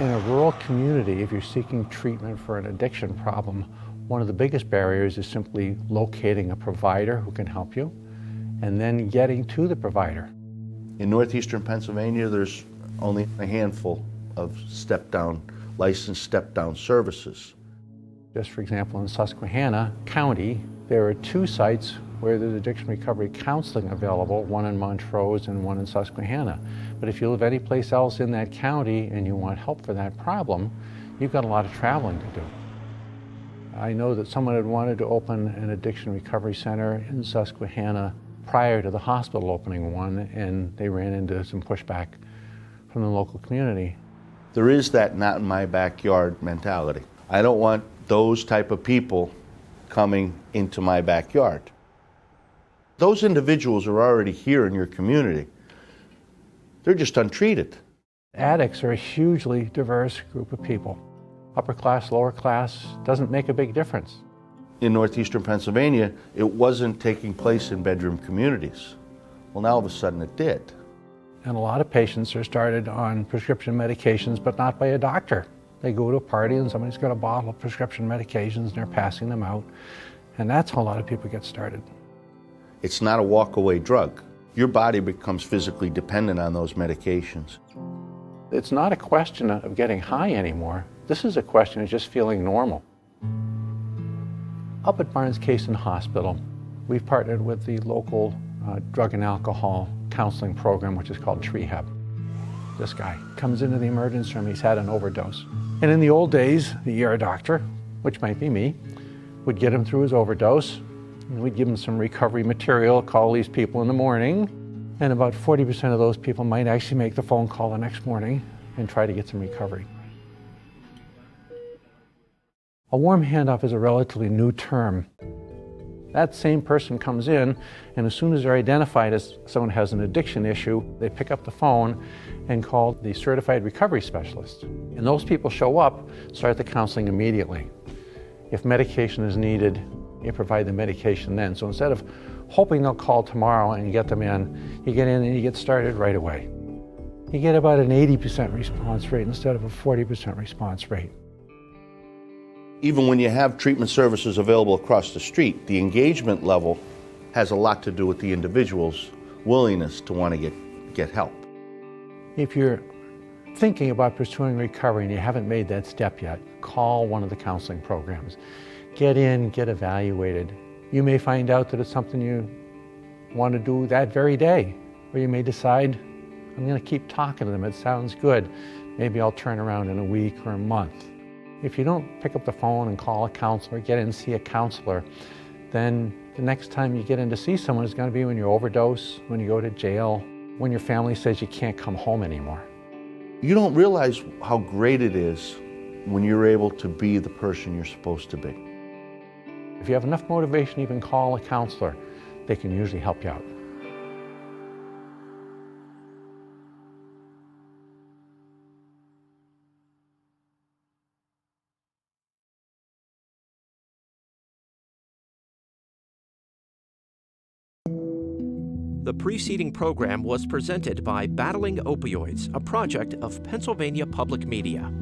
In a rural community, if you're seeking treatment for an addiction problem, one of the biggest barriers is simply locating a provider who can help you and then getting to the provider. In northeastern Pennsylvania, there's only a handful of licensed step-down services. Just for example, in Susquehanna County, there are 2 sites where there's addiction recovery counseling available, one in Montrose and one in Susquehanna. But if you live any place else in that county and you want help for that problem, you've got a lot of traveling to do. I know that someone had wanted to open an addiction recovery center in Susquehanna prior to the hospital opening one, and they ran into some pushback from the local community. There is that not in my backyard mentality. I don't want those type of people coming into my backyard. Those individuals are already here in your community. They're just untreated. Addicts are a hugely diverse group of people. Upper class, lower class, doesn't make a big difference. In northeastern Pennsylvania, it wasn't taking place in bedroom communities. Well, now all of a sudden it did. And a lot of patients are started on prescription medications, but not by a doctor. They go to a party and somebody's got a bottle of prescription medications and they're passing them out. And that's how a lot of people get started. It's not a walk-away drug. Your body becomes physically dependent on those medications. It's not a question of getting high anymore. This is a question of just feeling normal. Up at Kasson Hospital, we've partnered with the local drug and alcohol counseling program, which is called Trehab. This guy comes into the emergency room, he's had an overdose. And in the old days, the ER doctor, which might be me, would get him through his overdose, and we'd give him some recovery material, call these people in the morning, and about 40% of those people might actually make the phone call the next morning and try to get some recovery. A warm handoff is a relatively new term. That same person comes in, and as soon as they're identified as someone who has an addiction issue, they pick up the phone and call the certified recovery specialist. And those people show up, start the counseling immediately. If medication is needed, you provide the medication then. So instead of hoping they'll call tomorrow and you get them in, you get in and you get started right away. You get about an 80% response rate instead of a 40% response rate. Even when you have treatment services available across the street, the engagement level has a lot to do with the individual's willingness to want to get help. If you're thinking about pursuing recovery and you haven't made that step yet, call one of the counseling programs. Get in, get evaluated. You may find out that it's something you want to do that very day, or you may decide, I'm going to keep talking to them, it sounds good. Maybe I'll turn around in a week or a month. If you don't pick up the phone and call a counselor, get in and see a counselor, then the next time you get in to see someone is going to be when you overdose, when you go to jail, when your family says you can't come home anymore. You don't realize how great it is when you're able to be the person you're supposed to be. If you have enough motivation to even call a counselor, they can usually help you out. The preceding program was presented by Battling Opioids, a project of Pennsylvania Public Media.